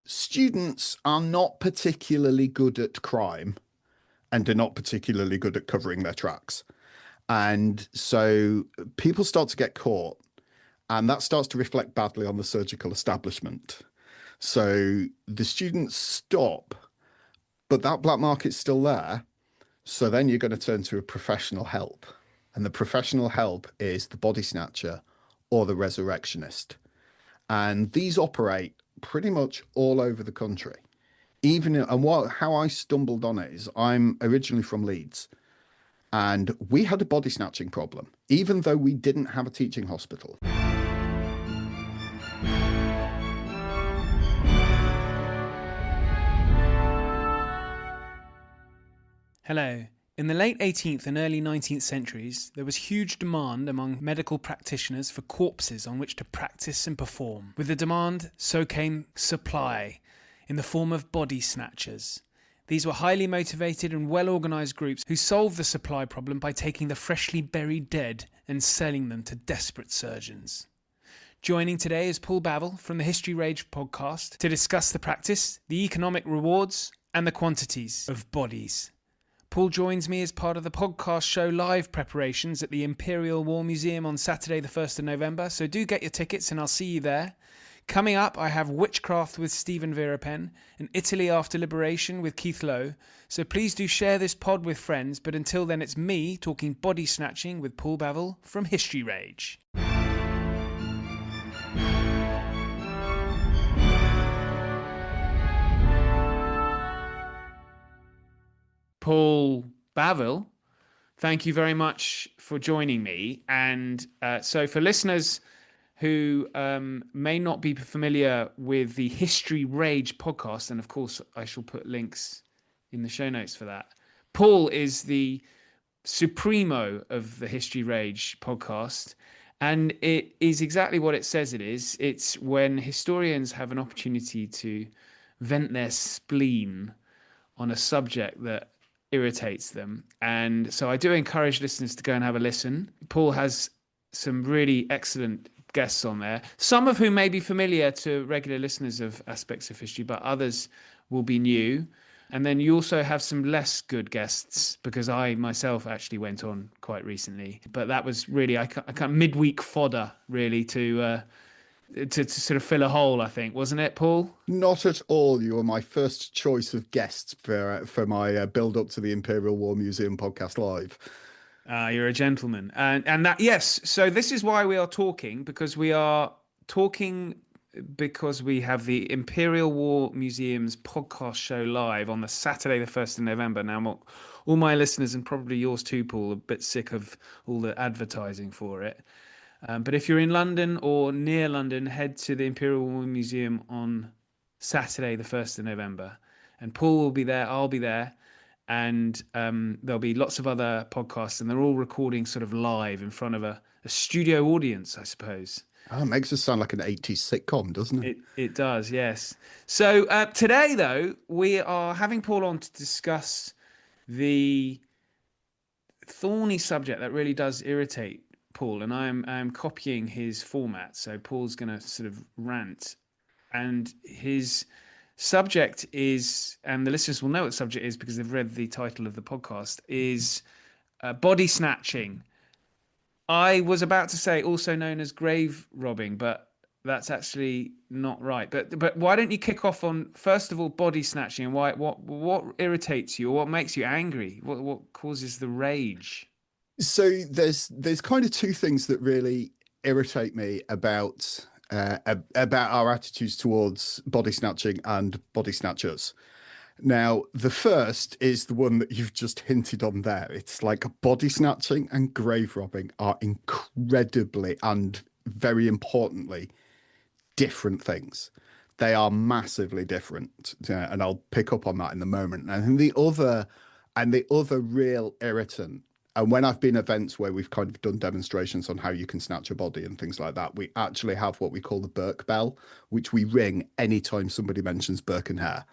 students are not particularly good at crime and are not particularly good at covering their tracks. And so people start to get caught, and that starts to reflect badly on the surgical establishment. So the students stop, but that black market's still there. So then you're going to turn to a professional help. And the professional help is the body snatcher or the resurrectionist. And these operate pretty much all over the country. How I stumbled on it is I'm originally from Leeds, and we had a body snatching problem, even though we didn't have a teaching hospital. Hello. In the late 18th and early 19th centuries, there was huge demand among medical practitioners for corpses on which to practice and perform. With the demand, so came supply, in the form of body snatchers. These were highly motivated and well-organised groups who solved the supply problem by taking the freshly buried dead and selling them to desperate surgeons. Joining today is Paul Bavill from the History Rage podcast to discuss the practice, the economic rewards, and the quantities of bodies. Paul joins me as part of the podcast show live preparations at the Imperial War Museum on Saturday the 1st of November, so do get your tickets and I'll see you there. Coming up, I have Witchcraft with Stephen Verapen and Italy After Liberation with Keith Lowe, so please do share this pod with friends, but until then it's me talking body snatching with Paul Bavill from History Rage. Paul Bavill, thank you very much for joining me. And so for listeners who may not be familiar with the History Rage podcast, and of course I shall put links in the show notes for that, Paul is the supremo of the History Rage podcast. And it is exactly what it says it is. It's when historians have an opportunity to vent their spleen on a subject that irritates them. And so I do encourage listeners to go and have a listen. Paul has some really excellent guests on there, some of whom may be familiar to regular listeners of Aspects of History, but others will be new. And then you also have some less good guests, because I myself actually went on quite recently. But that was really, I kind midweek fodder, really, to sort of fill a hole, I think, wasn't it, Paul? Not at all. You were my first choice of guests for my build up to the Imperial War Museum podcast live. You're a gentleman, and that, yes. So this is why we are talking, because we have the Imperial War Museum's podcast show live on the Saturday, the 1st of November. Now, all my listeners, and probably yours too, Paul, are a bit sick of all the advertising for it. But if you're in London or near London, head to the Imperial War Museum on Saturday, the 1st of November. And Paul will be there, I'll be there, and there'll be lots of other podcasts, and they're all recording sort of live in front of a studio audience, I suppose. Oh, it makes us sound like an 80s sitcom, doesn't it? It does, yes. So today, though, we are having Paul on to discuss the thorny subject that really does irritate Paul, and I'm copying his format. So Paul's going to sort of rant, and his subject is, and the listeners will know what the subject is because they've read the title of the podcast, is body snatching. I was about to say also known as grave robbing, but that's actually not right. But why don't you kick off on, first of all, body snatching, and what irritates you, or what makes you angry? What causes the rage? So there's kind of two things that really irritate me about our attitudes towards body snatching and body snatchers. Now, the first is the one that you've just hinted on there. It's like body snatching and grave robbing are incredibly and very importantly different things. They are massively different, and I'll pick up on that in a moment. And the other real irritant, and when I've been at events where we've kind of done demonstrations on how you can snatch a body and things like that, we actually have what we call the Burke bell, which we ring anytime somebody mentions Burke and Hare.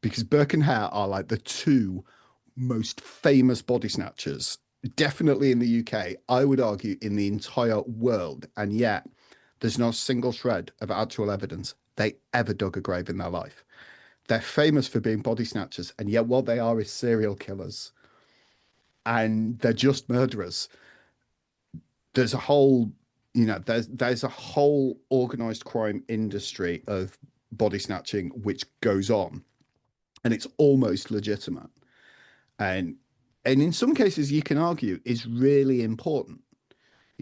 Because Burke and Hare are like the two most famous body snatchers, definitely in the UK, I would argue in the entire world. And yet there's not a single shred of actual evidence they ever dug a grave in their life. They're famous for being body snatchers, and yet what they are is serial killers, and they're just murderers. There's a whole, there's a whole organized crime industry of body snatching which goes on, and it's almost legitimate. And in some cases you can argue is really important.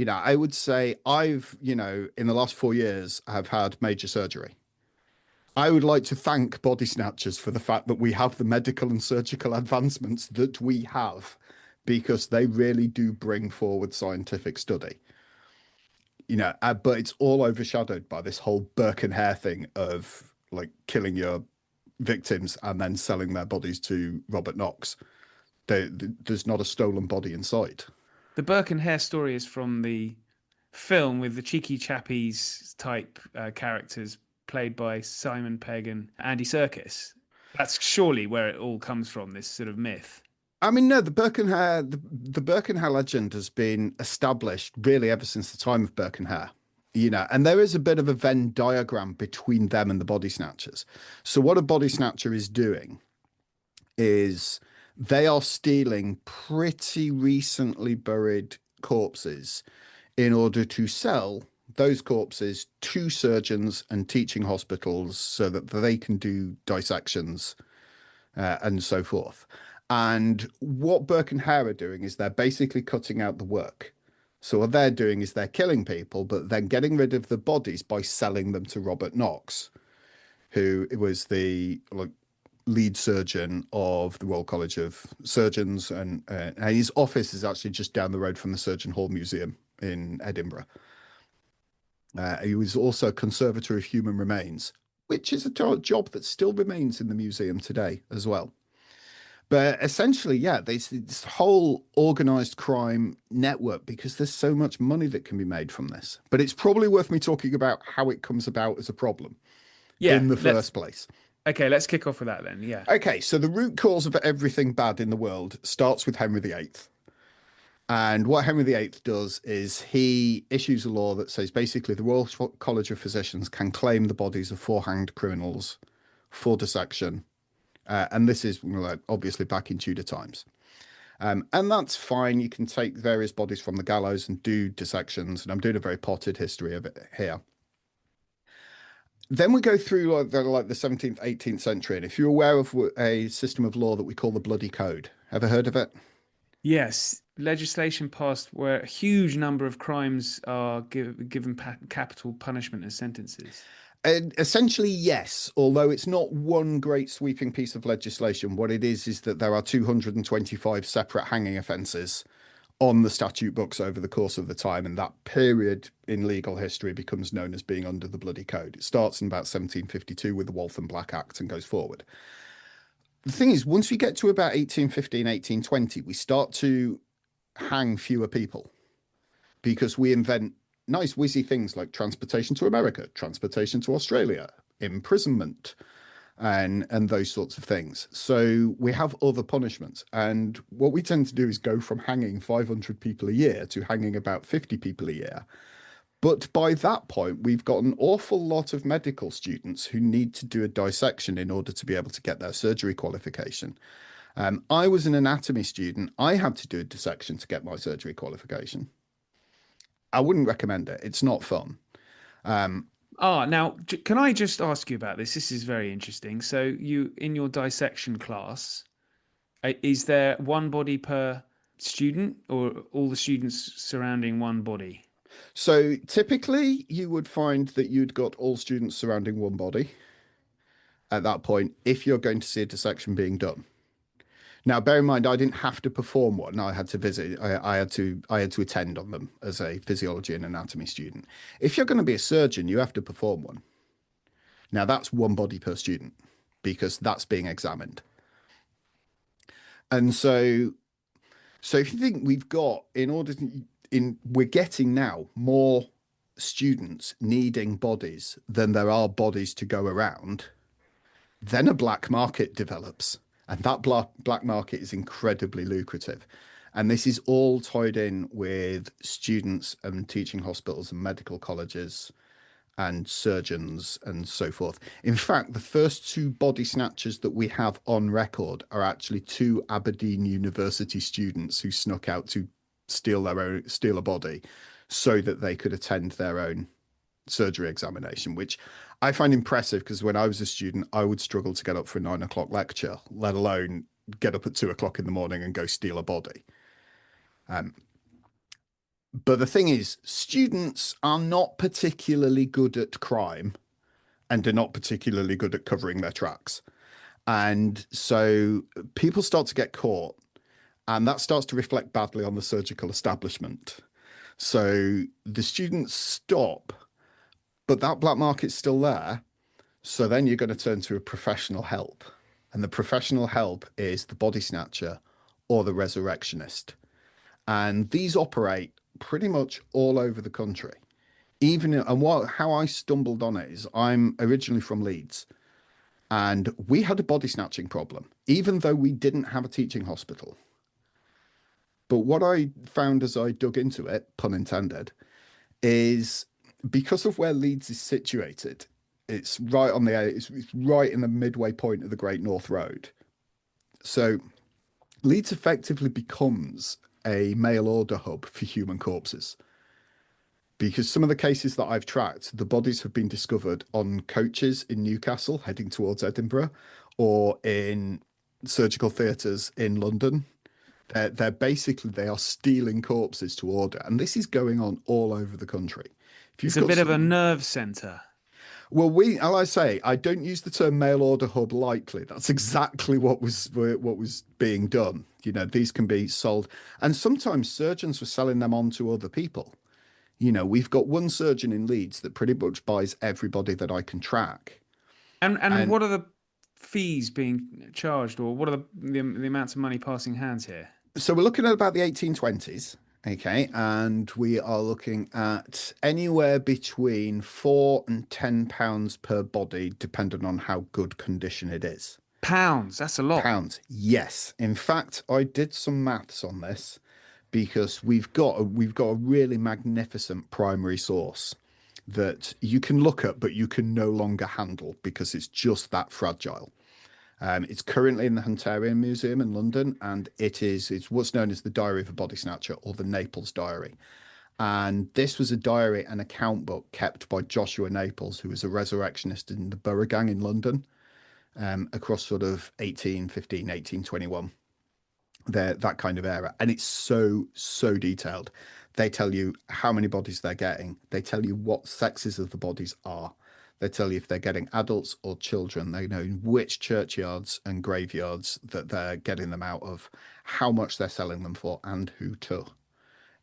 I would say I've, in the last 4 years, have had major surgery. I would like to thank body snatchers for the fact that we have the medical and surgical advancements that we have, because they really do bring forward scientific study. But it's all overshadowed by this whole Burke and Hare thing of like killing your victims and then selling their bodies to Robert Knox. There's not a stolen body in sight. The Burke and Hare story is from the film with the cheeky chappies type characters played by Simon Pegg and Andy Serkis. That's surely where it all comes from, this sort of myth. I mean, no, the Burke and Hare legend has been established really ever since the time of Burke and Hare. And there is a bit of a Venn diagram between them and the body snatchers. So what a body snatcher is doing is they are stealing pretty recently buried corpses in order to sell those corpses to surgeons and teaching hospitals so that they can do dissections and so forth. And what Burke and Hare are doing is they're basically cutting out the work. So what they're doing is they're killing people, but then getting rid of the bodies by selling them to Robert Knox, who was the lead surgeon of the Royal College of Surgeons, and his office is actually just down the road from the Surgeon Hall Museum in Edinburgh. He was also Conservator of Human Remains, which is a job that still remains in the museum today as well. But essentially, yeah, there's this whole organized crime network because there's so much money that can be made from this. But it's probably worth me talking about how it comes about as a problem in the first place. Okay, let's kick off with that then. Yeah. Okay, so the root cause of everything bad in the world starts with Henry VIII. And what Henry VIII does is he issues a law that says basically the Royal College of Physicians can claim the bodies of 4 hanged criminals for dissection. And this is obviously back in Tudor times. And that's fine. You can take various bodies from the gallows and do dissections. And I'm doing a very potted history of it here. Then we go through the 17th, 18th century. And if you're aware of a system of law that we call the Bloody Code, ever heard of it? Yes, legislation passed where a huge number of crimes are given capital punishment as sentences. Essentially, yes, although it's not one great sweeping piece of legislation. What it is that there are 225 separate hanging offences on the statute books over the course of the time, and that period in legal history becomes known as being under the Bloody Code. It starts in about 1752 with the Waltham Black Act and goes forward. The thing is, once we get to about 1815, 1820, we start to hang fewer people because we invent nice whizzy things like transportation to America, transportation to Australia, imprisonment, and those sorts of things. So we have other punishments. And what we tend to do is go from hanging 500 people a year to hanging about 50 people a year. But by that point, we've got an awful lot of medical students who need to do a dissection in order to be able to get their surgery qualification. I was an anatomy student. I had to do a dissection to get my surgery qualification. I wouldn't recommend it. It's not fun. Now, can I just ask you about this? This is very interesting. So you, in your dissection class, is there one body per student or all the students surrounding one body? So typically you would find that you'd got all students surrounding one body at that point if you're going to see a dissection being done. Now, bear in mind, I didn't have to perform one. I had to visit. I had to attend on them as a physiology and anatomy student. If you're going to be a surgeon, you have to perform one. Now, that's one body per student because that's being examined. And so if you think we've got, we're getting now more students needing bodies than there are bodies to go around, then a black market develops. And that black market is incredibly lucrative. And this is all tied in with students and teaching hospitals and medical colleges and surgeons and so forth. In fact, the first two body snatchers that we have on record are actually two Aberdeen University students who snuck out to steal a body so that they could attend their own surgery examination, which I find impressive because when I was a student, I would struggle to get up for a 9 o'clock lecture, let alone get up at 2 o'clock in the morning and go steal a body. But the thing is, students are not particularly good at crime and are not particularly good at covering their tracks. And so people start to get caught, and that starts to reflect badly on the surgical establishment. So the students stop, but that black market's still there. So then you're going to turn to a professional help. And the professional help is the body snatcher or the resurrectionist. And these operate pretty much all over the country. How I stumbled on it is I'm originally from Leeds, and we had a body snatching problem, even though we didn't have a teaching hospital. But what I found as I dug into it, pun intended, is because of where Leeds is situated, it's right in the midway point of the Great North Road. So Leeds effectively becomes a mail order hub for human corpses. Because some of the cases that I've tracked, the bodies have been discovered on coaches in Newcastle heading towards Edinburgh, or in surgical theatres in London. They are stealing corpses to order, and this is going on all over the country. If It's you've a got bit of a some, nerve center. well, as I say, I don't use the term mail order hub lightly. That's exactly what was being done. These can be sold, and sometimes surgeons were selling them on to other people. We've got one surgeon in Leeds that pretty much buys everybody that I can track. And And what are the fees being charged, or what are the amounts of money passing hands here? so we're looking at about the 1820s, okay, and we are looking at anywhere between £4 and £10 per body, depending on how good condition it is. Pounds, that's a lot. Pounds, yes. In fact, I did some maths on this because we've got a really magnificent primary source that you can look at, but you can no longer handle because it's just that fragile. It's currently in the Hunterian Museum in London, and it's what's known as the Diary of a Body Snatcher, or the Naples Diary. And this was a diary and account book kept by Joshua Naples, who was a resurrectionist in the Borough Gang in London, across sort of 1815, 1821, that kind of era. And it's so detailed. They tell you how many bodies they're getting. They tell you what sexes of the bodies are. They tell you if they're getting adults or children. They know which churchyards and graveyards that they're getting them out of, how much they're selling them for, and who to.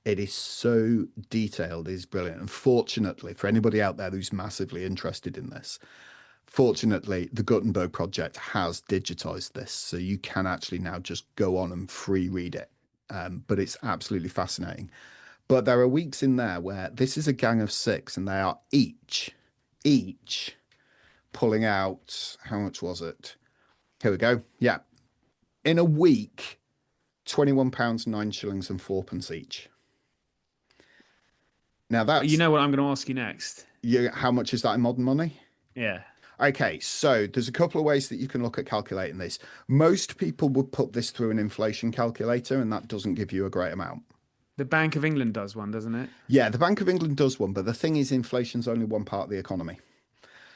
It is so detailed, it is brilliant. And fortunately, for anybody out there who's massively interested in this, fortunately, the Gutenberg project has digitized this. So you can actually now just go on and free read it. But it's absolutely fascinating. But there are weeks in there where this is a gang of six, and they are each pulling out, how much was it? Here we go. Yeah. In a week, £21, 9 shillings and fourpence each. Now You that's know what I'm going to ask you next? how much is that in modern money? Yeah. Okay, so there's a couple of ways that you can look at calculating this. Most people would put this through an inflation calculator, and that doesn't give you a great amount. The Bank of England does one, doesn't it? Yeah, the Bank of England does one, but the thing is, inflation's only one part of the economy.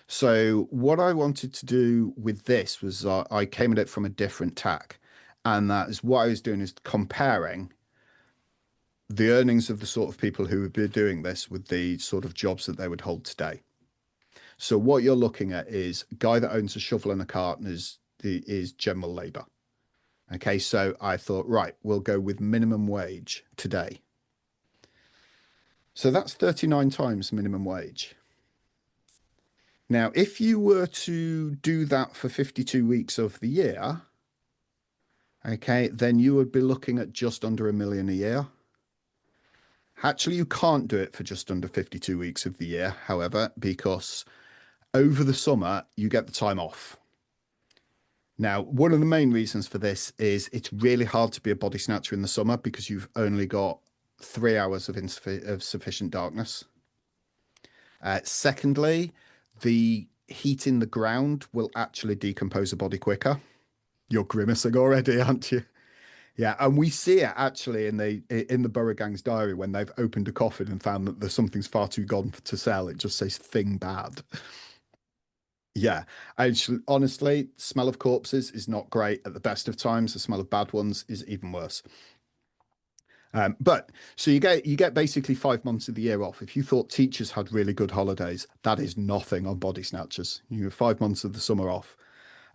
So what I wanted to do with this was I came at it from a different tack, and that is what I was doing is comparing the earnings of the sort of people who would be doing this with the sort of jobs that they would hold today. So what you're looking at is a guy that owns a shovel and a cart and is general labor. Okay, so I thought, right, we'll go with minimum wage today. So that's 39 times minimum wage. Now, if you were to do that for 52 weeks of the year, okay, then you would be looking at just under £1 million a year. Actually, you can't do it for just under 52 weeks of the year, however, because over the summer, you get the time off. Now, one of the main reasons for this is it's really hard to be a body snatcher in the summer because you've only got 3 hours of sufficient darkness. Secondly, the heat in the ground will actually decompose a body quicker. You're grimacing already, aren't you? Yeah, and we see it actually in the Borough Gang's diary when they've opened a coffin and found that there's something's far too gone to sell. It just says thing bad. Yeah, honestly, smell of corpses is not great at the best of times. The smell of bad ones is even worse. But so you get basically 5 months of the year off. If you thought teachers had really good holidays, that is nothing on body snatchers. You have 5 months of the summer off.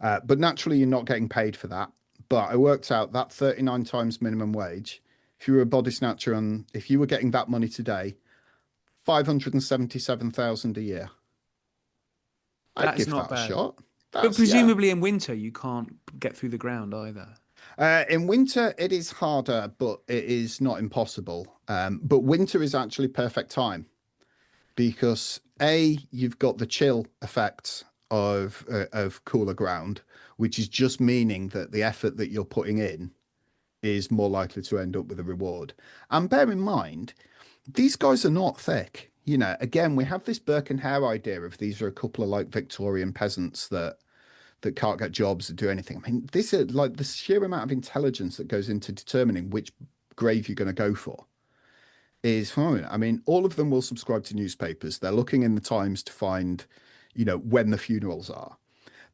But naturally, you're not getting paid for that. But I worked out that 39 times minimum wage. If you were a body snatcher and if you were getting that money today, 577,000 a year. I'd That is give not that a bad. shot. But That's yeah. presumably in winter you can't get through the ground either. In winter, it is harder, but it is not impossible. But winter is actually perfect time because you've got the chill effect of cooler ground, which is just meaning that the effort that you're putting in is more likely to end up with a reward. And bear in mind, these guys are not thick. Again, we have this Burke and Hare idea of these are a couple of like Victorian peasants that can't get jobs or do anything. I mean, this is like the sheer amount of intelligence that goes into determining which grave you're going to go for is fine. I mean, all of them will subscribe to newspapers. They're looking in the Times to find, when the funerals are.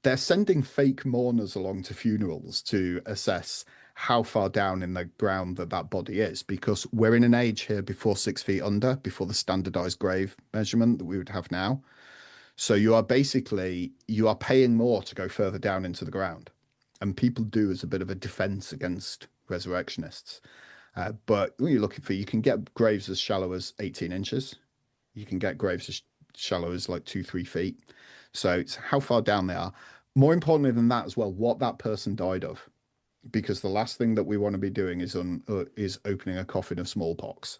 They're sending fake mourners along to funerals to assess how far down in the ground that body is, because we're in an age here before 6 feet under, before the standardized grave measurement that we would have now. So you are paying more to go further down into the ground, and people do as a bit of a defense against resurrectionists. But when you're looking for, you can get graves as shallow as 18 inches. You can get graves as shallow as like 2, 3 feet. So it's how far down they are. More importantly than that as well, what that person died of, because the last thing that we want to be doing is opening a coffin of smallpox.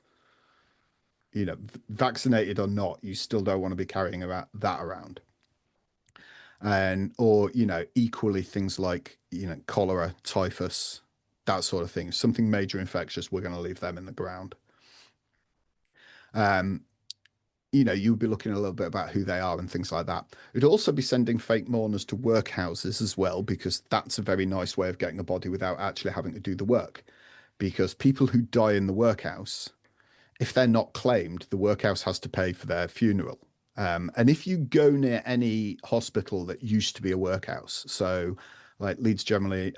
Vaccinated or not, you still don't want to be carrying that around. And or equally things like cholera, typhus, that sort of thing. Something major infectious, we're going to leave them in the ground. Um, you'll be looking a little bit about who they are and things like that. It'd also be sending fake mourners to workhouses as well, because that's a very nice way of getting a body without actually having to do the work. Because people who die in the workhouse, if they're not claimed, the workhouse has to pay for their funeral. And if you go near any hospital that used to be a workhouse, so like Leeds generally,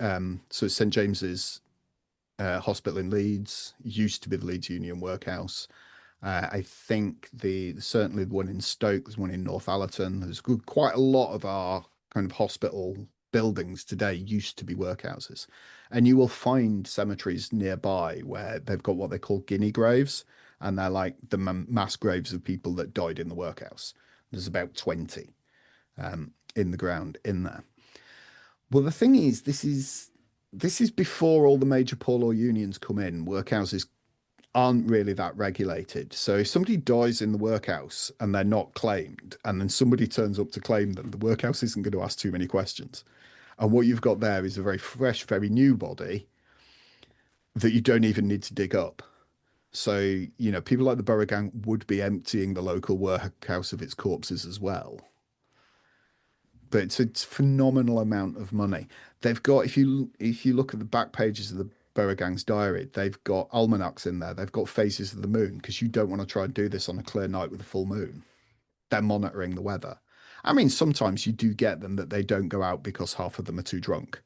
so St James's Hospital in Leeds used to be the Leeds Union Workhouse. I think certainly the one in Stoke, there's one in Northallerton. There's quite a lot of our kind of hospital buildings today used to be workhouses, and you will find cemeteries nearby where they've got what they call guinea graves, and they're like the mass graves of people that died in the workhouse. There's about 20 in the ground in there. Well, the thing is, this is before all the major poor law unions come in. Workhouses aren't really that regulated. So if somebody dies in the workhouse and they're not claimed, and then somebody turns up to claim them, the workhouse isn't going to ask too many questions. And what you've got there is a very fresh, very new body that you don't even need to dig up. So, people like the Borough Gang would be emptying the local workhouse of its corpses as well. But it's a phenomenal amount of money. They've got, if you look at the back pages of the Borough Gang's diary, they've got almanacs in there. They've got phases of the moon, because you don't want to try and do this on a clear night with a full moon. They're monitoring the weather. I mean, sometimes you do get them that they don't go out because half of them are too drunk,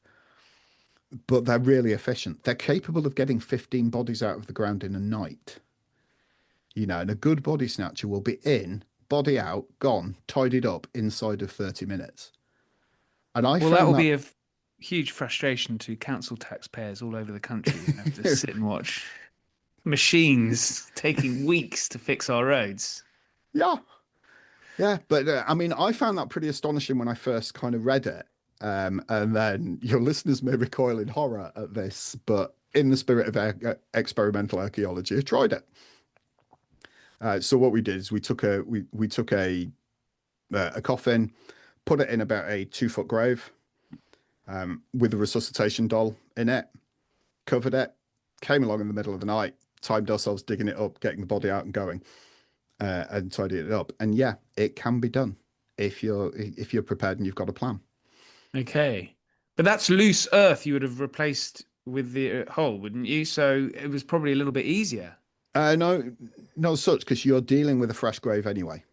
but they're really efficient. They're capable of getting 15 bodies out of the ground in a night. And a good body snatcher will be in, body out, gone, tidied up inside of 30 minutes. And I Well, that found will that be a huge frustration to council taxpayers all over the country who have to sit and watch machines taking weeks to fix our roads. yeah, yeah. But I mean, I found that pretty astonishing when I first kind of read it. And then your listeners may recoil in horror at this, but in the spirit of experimental archaeology, I tried it. So what we did is we took a coffin, put it in about a 2 foot grave, with a resuscitation doll in it, covered it, came along in the middle of the night, timed ourselves digging it up, getting the body out and going. and tidying it up. And yeah, it can be done if you're prepared and you've got a plan. Okay. But that's loose earth you would have replaced with the hole, wouldn't you? So it was probably a little bit easier. No, not such because you're dealing with a fresh grave anyway.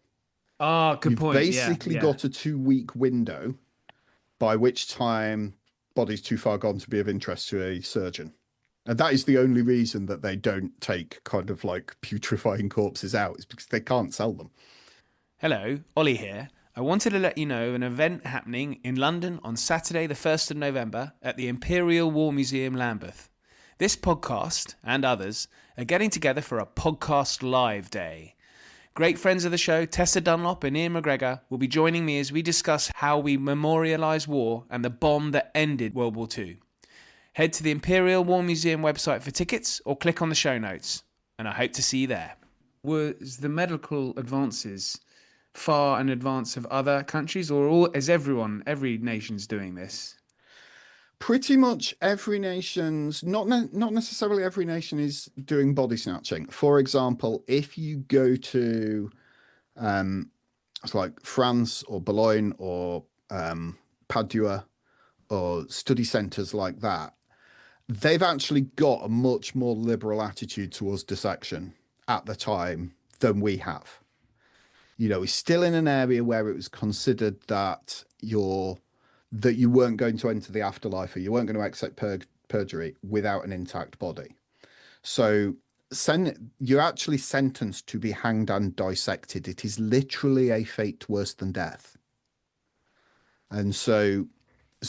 Ah, good You've point. Yeah, basically yeah. got a 2 week window by which time body's too far gone to be of interest to a surgeon. And that is the only reason that they don't take kind of like putrefying corpses out, is because they can't sell them. Hello, Ollie here. I wanted to let you know of an event happening in London on Saturday, the 1st of November at the Imperial War Museum, Lambeth. This podcast and others are getting together for a podcast live day. Great friends of the show, Tessa Dunlop and Ian McGregor, will be joining me as we discuss how we memorialise war and the bomb that ended World War II. Head to the Imperial War Museum website for tickets or click on the show notes, and I hope to see you there. Was the medical advances far in advance of other countries, or every nation's doing this? Pretty much every nation's not necessarily every nation is doing body snatching. For example, if you go to it's like France or Boulogne or Padua or study centres like that, they've actually got a much more liberal attitude towards dissection at the time than we have. It's still in an area where it was considered that you weren't going to enter the afterlife or you weren't going to accept perjury without an intact body. So you're actually sentenced to be hanged and dissected. It is literally a fate worse than death. And so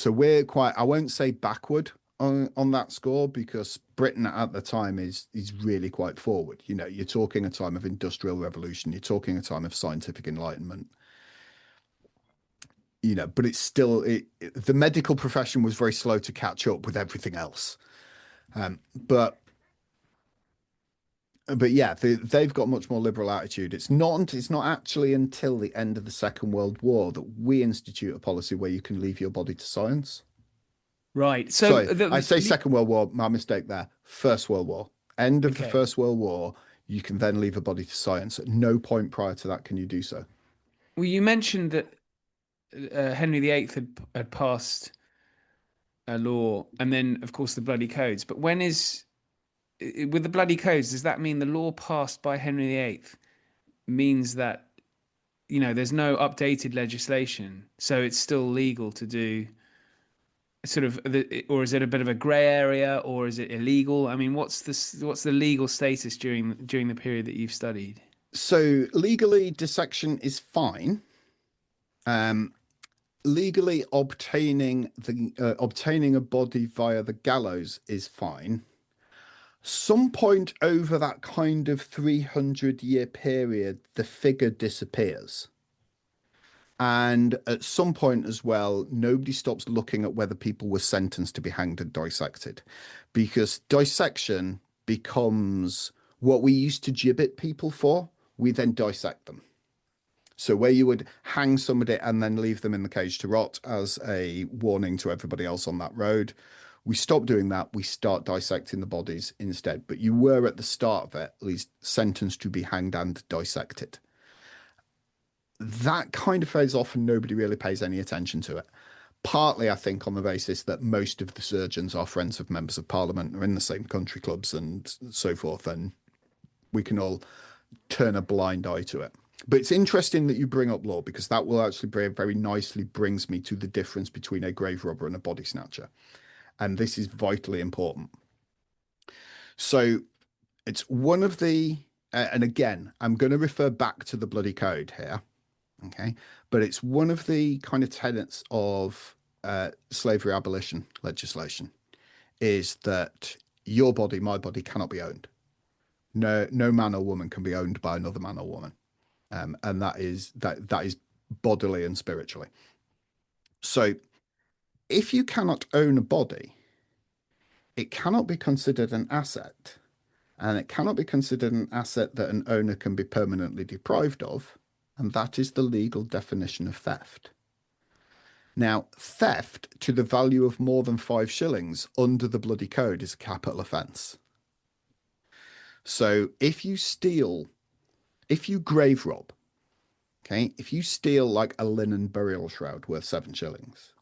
we're quite, I won't say backward on that score, because Britain at the time is really quite forward. You're talking a time of industrial revolution, you're talking a time of scientific enlightenment. But it's still the medical profession was very slow to catch up with everything else. But yeah, they've got much more liberal attitude. It's not actually until the end of the Second World War that we institute a policy where you can leave your body to science. Right. So Sorry, I say Second World War, my mistake there. First World War. End of the okay. First World War, you can then leave a body to science. At no point prior to that can you do so. Well, you mentioned that Henry VIII had passed a law, and then, of course, the bloody codes. But with the bloody codes, does that mean the law passed by Henry VIII means that there's no updated legislation, so it's still legal to do sort of or is it a bit of a grey area, or is it illegal? I mean, what's the legal status during the period that you've studied? So legally, dissection is fine. Legally, obtaining a body via the gallows is fine. Some point over that kind of 300-year period, the figure disappears. And at some point as well, nobody stops looking at whether people were sentenced to be hanged and dissected, because dissection becomes what we used to gibbet people for. We then dissect them. So where you would hang somebody and then leave them in the cage to rot as a warning to everybody else on that road, we stop doing that. We start dissecting the bodies instead. But you were at the start of it, at least, sentenced to be hanged and dissected. That kind of phase off and nobody really pays any attention to it. Partly, I think, on the basis that most of the surgeons are friends of members of parliament, are in the same country clubs and so forth, and we can all turn a blind eye to it. But it's interesting that you bring up law, because that will actually very nicely brings me to the difference between a grave robber and a body snatcher. And this is vitally important. So it's one of the, and again, I'm going to refer back to the bloody code here. Okay. But it's one of the kind of tenets of slavery abolition legislation, is that your body, my body, cannot be owned. No man or woman can be owned by another man or woman. And that is bodily and spiritually. So if you cannot own a body, it cannot be considered an asset, and it cannot be considered an asset that an owner can be permanently deprived of, and that is the legal definition of theft. Now, theft to the value of more than 5 shillings under the bloody code is a capital offence. So if you steal if you grave rob, okay, if you steal like a linen burial shroud worth 7 shillings,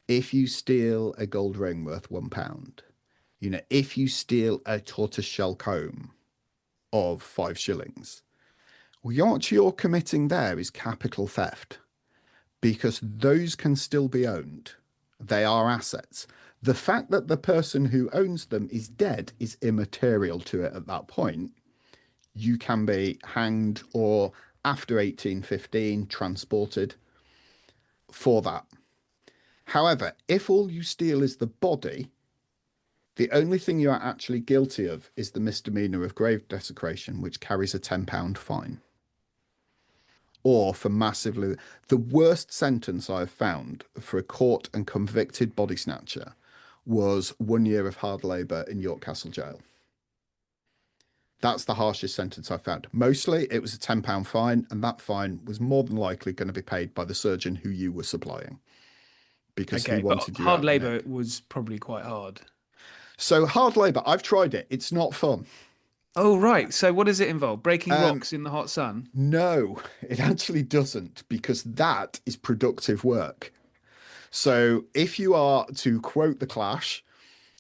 if you steal a gold ring worth £1, if you steal a tortoiseshell comb of 5 shillings, what you're committing there is capital theft because those can still be owned. They are assets. The fact that the person who owns them is dead is immaterial to it at that point. You can be hanged or after 1815 transported for that. However, if all you steal is the body, the only thing you are actually guilty of is the misdemeanor of grave desecration, which carries a £10 fine. Or for massively, the worst sentence I've found for a caught and convicted body snatcher was 1 year of hard labour in York Castle Jail. That's the harshest sentence I've found. Mostly it was a £10 fine, and that fine was more than likely going to be paid by the surgeon who you were supplying because he Okay, but wanted you hard out the labor neck. was probably quite hard. So hard labour, I've tried it. It's not fun. Oh, right. So what does it involve? Breaking Um, rocks in the hot sun? no, it actually doesn't because that is productive work. So if you are, to quote the Clash,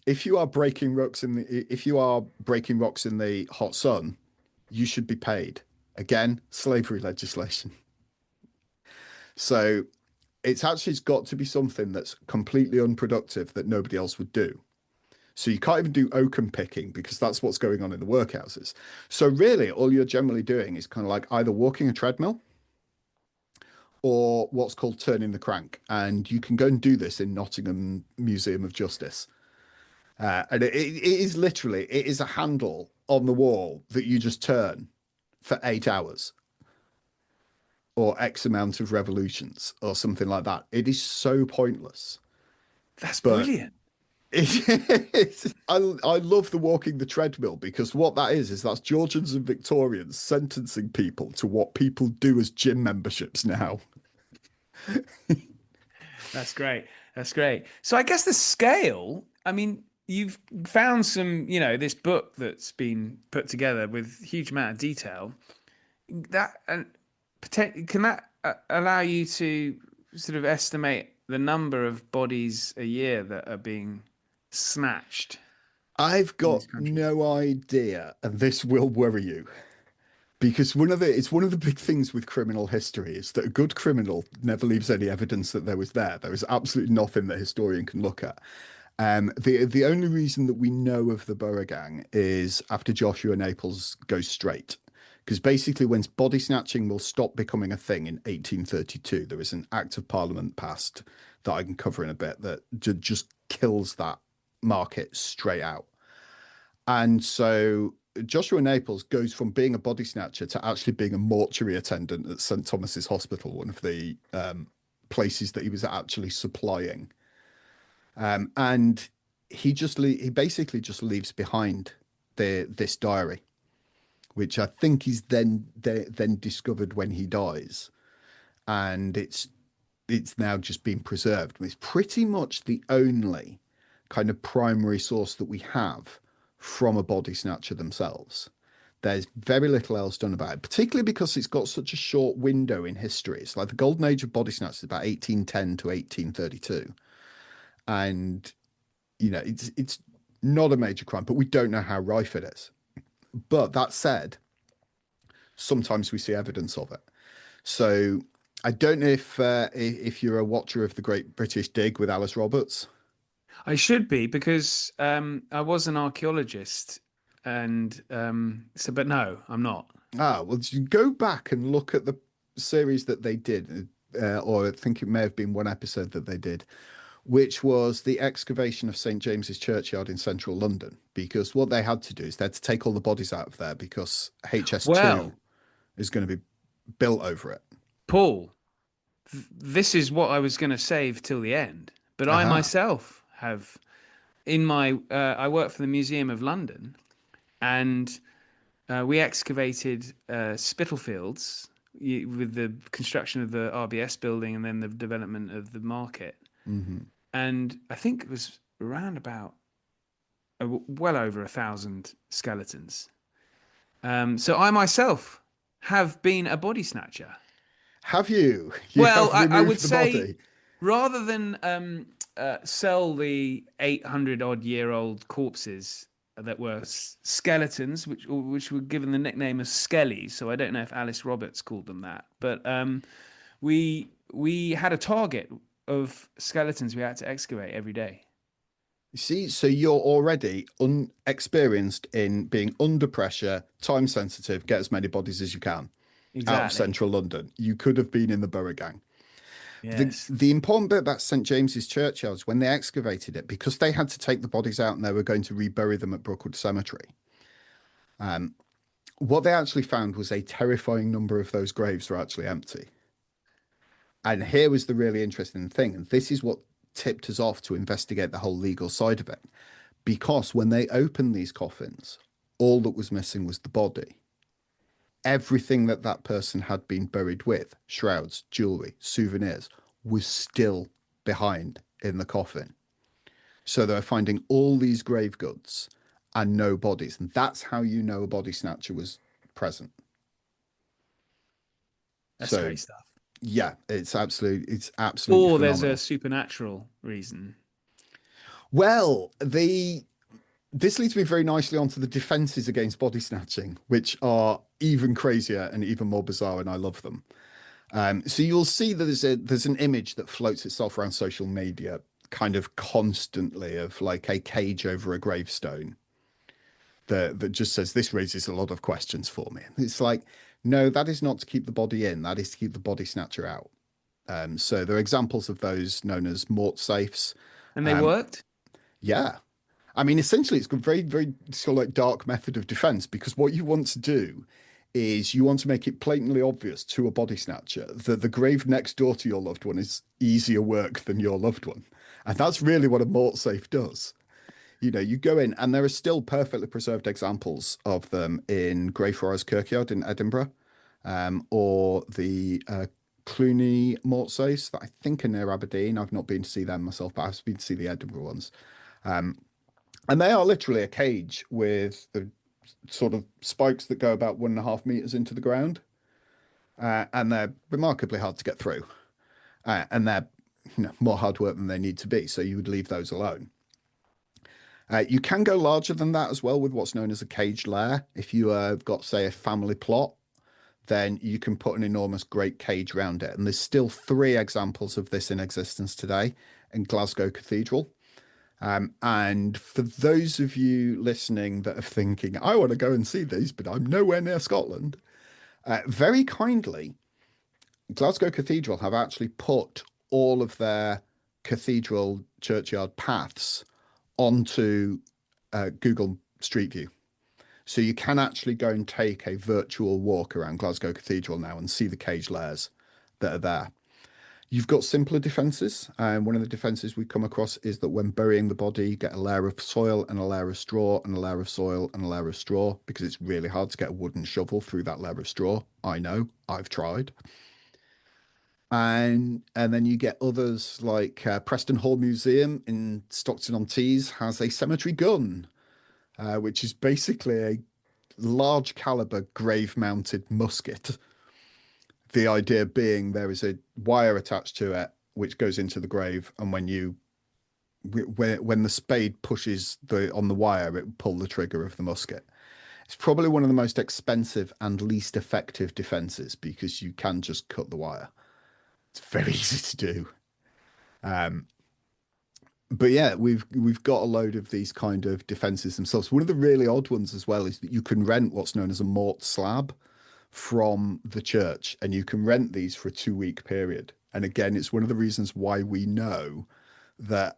if you are breaking rocks in the hot sun, you should be paid. Again, slavery legislation. So it's got to be something that's completely unproductive that nobody else would do. So you can't even do oakum picking because that's what's going on in the workhouses. So really, all you're generally doing is kind of like either walking a treadmill or what's called turning the crank. And you can go and do this in Nottingham Museum of Justice. And it is literally, it is a handle on the wall that you just turn for 8 hours or X amount of revolutions or something like that. It is so pointless. That's But brilliant. I love the walking the treadmill because what that is that's Georgians and Victorians sentencing people to what people do as gym memberships now. That's great. That's great. So I guess the scale, I mean, you've found some, this book that's been put together with huge amount of detail. That and can that allow you to sort of estimate the number of bodies a year that are being snatched I've in got this country? no idea, and this will worry you because it's one of the big things with criminal history is that a good criminal never leaves any evidence that there was there. There is absolutely nothing that a historian can look at. The only reason that we know of the Borough Gang is after Joshua Naples goes straight. Because basically, when body snatching will stop becoming a thing in 1832, there is an act of parliament passed that I can cover in a bit that just kills that market straight out. And so Joshua Naples goes from being a body snatcher to actually being a mortuary attendant at St. Thomas's Hospital, one of the places that he was actually supplying. And he basically just leaves behind this diary, which I think is then discovered when he dies, and it's now just been preserved. It's pretty much the only kind of primary source that we have from a body snatcher themselves. There's very little else done about it, particularly because it's got such a short window in history. It's like the golden age of body snatchers is about 1810 to 1832. And, it's not a major crime, but we don't know how rife it is. But that said, sometimes we see evidence of it. So I don't know if you're a watcher of the Great British Dig with Alice Roberts. I should be because I was an archaeologist, and but no, I'm not. Well, just go back and look at the series that they did, or I think it may have been one episode that they did, which was the excavation of St. James's Churchyard in central London. Because what they had to do is they had to take all the bodies out of there because HS2 Well, is going to be built over it. Paul, this is what I was going to save till the end, but I Aha. myself have in my I work for the Museum of London, and we excavated Spitalfields with the construction of the RBS building and then the development of the market. Hmm. And I think it was around about well over 1,000 skeletons. So I myself have been a body snatcher. Have you? You Well, have I would removed the say body. rather than sell the 800 odd year old corpses that were skeletons, which were given the nickname of skellies. So I don't know if Alice Roberts called them that, but we had a target of skeletons we had to excavate every day. You see, so you're already unexperienced in being under pressure, time sensitive, get as many bodies as you can out of Exactly. central London. You could have been in the borough gang. The Yes. the important bit about St James's Churchyard is when they excavated it, because they had to take the bodies out and they were going to rebury them at Brookwood Cemetery. What they actually found was a terrifying number of those graves were actually empty. And here was the really interesting thing, and this is what tipped us off to investigate the whole legal side of it. Because when they opened these coffins, all that was missing was the body. Everything that that person had been buried with, shrouds, jewelry, souvenirs, was still behind in the coffin. So they were finding all these grave goods and no bodies. And that's how you know a body snatcher was present. That's So great stuff. yeah, it's absolutely Or there's a phenomenal. supernatural reason. Well, this leads me very nicely onto the defenses against body snatching, which are even crazier and even more bizarre, and I love them. So you'll see that there's an image that floats itself around social media kind of constantly of like a cage over a gravestone that just says this raises a lot of questions for me. And it's like, no, that is not to keep the body in, that is to keep the body snatcher out. So there are examples of those known as mort safes. And they worked? Yeah. I mean, essentially, it's a very, very sort of like dark method of defense because what you want to do is you want to make it blatantly obvious to a body snatcher that the grave next door to your loved one is easier work than your loved one. And that's really what a mort safe does. You know, you go in, and there are still perfectly preserved examples of them in Greyfriars Kirkyard in Edinburgh, or the Cluny mort safes that I think are near Aberdeen. I've not been to see them myself, but I've been to see the Edinburgh ones. And they are literally a cage with the sort of spikes that go about 1.5 meters into the ground. And they're remarkably hard to get through. And they're more hard work than they need to be. So you would leave those alone. You can go larger than that as well with what's known as a caged lair. If you have got, say, a family plot, then you can put an enormous great cage around it. And there's still 3 examples of this in existence today in Glasgow Cathedral. And for those of you listening that are thinking, I want to go and see these, but I'm nowhere near Scotland, very kindly, Glasgow Cathedral have actually put all of their cathedral churchyard paths onto Google Street View. So you can actually go and take a virtual walk around Glasgow Cathedral now and see the cage lairs that are there. You've got simpler defences. And one of the defences we come across is that when burying the body, you get a layer of soil and a layer of straw and a layer of soil and a layer of straw because it's really hard to get a wooden shovel through that layer of straw. I know, I've tried. And then you get others like Preston Hall Museum in Stockton-on-Tees has a cemetery gun, which is basically a large caliber grave mounted musket. The idea being there is a wire attached to it which goes into the grave, and when the spade pushes on the wire, it will pull the trigger of the musket. It's probably one of the most expensive and least effective defenses because you can just cut the wire. It's very easy to do. But yeah, we've got a load of these kind of defenses themselves. One of the really odd ones as well is that you can rent what's known as a mort slab from the church, and you can rent these for a 2-week period. And again, it's one of the reasons why we know that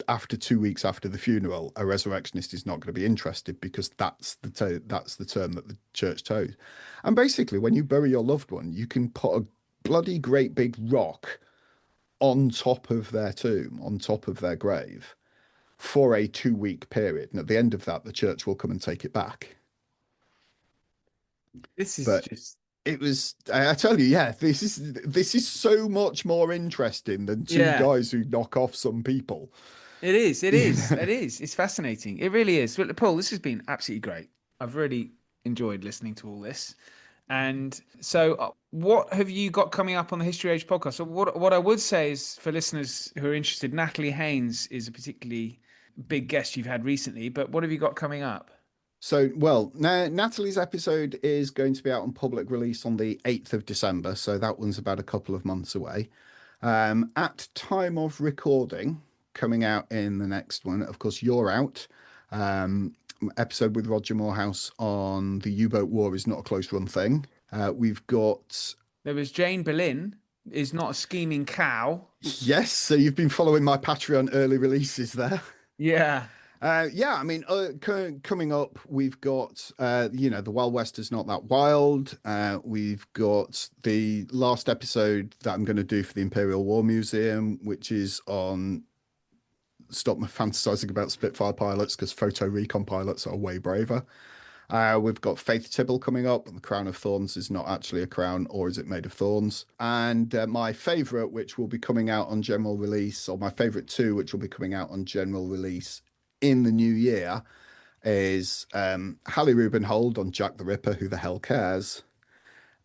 after 2 weeks after the funeral, a resurrectionist is not going to be interested because that's the term that the church told. And basically, when you bury your loved one, you can put a bloody great big rock on top of their tomb, on top of their grave, for a 2-week period. And at the end of that, the church will come and take it back. This is But just it was, I tell you, yeah, this is so much more interesting than 2 yeah. guys who knock off some people. It is. It You is. know? It is. It's fascinating. It really is. But Paul, this has been absolutely great. I've really enjoyed listening to all this. And so, what have you got coming up on the History Age podcast? So, what I would say is, for listeners who are interested, Natalie Haynes is a particularly big guest you've had recently. But what have you got coming up? So, well, Natalie's episode is going to be out on public release on the 8th of December. So that one's about a couple of months away. At time of recording, coming out in the next one, of course, you're out. Episode with Roger Morehouse on the U-boat war is not a close run thing. We've got... There was Jane Boleyn is not a scheming cow. Yes, so you've been following my Patreon early releases there. Yeah. Yeah, I mean, coming up, we've got, the Wild West is not that wild. We've got the last episode that I'm going to do for the Imperial War Museum, which is on stop fantasizing about Spitfire pilots because photo recon pilots are way braver. We've got Faith Tibble coming up. The Crown of Thorns is not actually a crown, or is it made of thorns? And my favourite, which will be coming out on general release, or my favourite two, which will be coming out on general release in the new year, is Hallie Rubenhold on Jack the Ripper, Who the Hell Cares?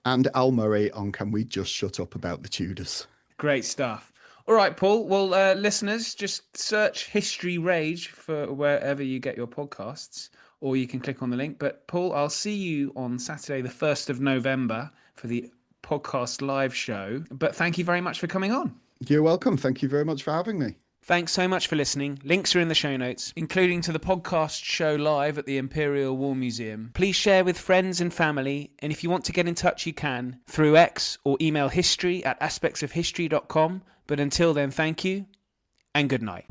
And Al Murray on Can We Just Shut Up About the Tudors? Great stuff. All right, Paul. Well, listeners, just search History Rage for wherever you get your podcasts, or you can click on the link. But Paul, I'll see you on Saturday, the 1st of November for the podcast live show. But thank you very much for coming on. You're welcome. Thank you very much for having me. Thanks so much for listening. Links are in the show notes, including to the podcast show live at the Imperial War Museum. Please share with friends and family, and if you want to get in touch, you can through X or email history@aspectsofhistory.com. But until then, thank you and good night.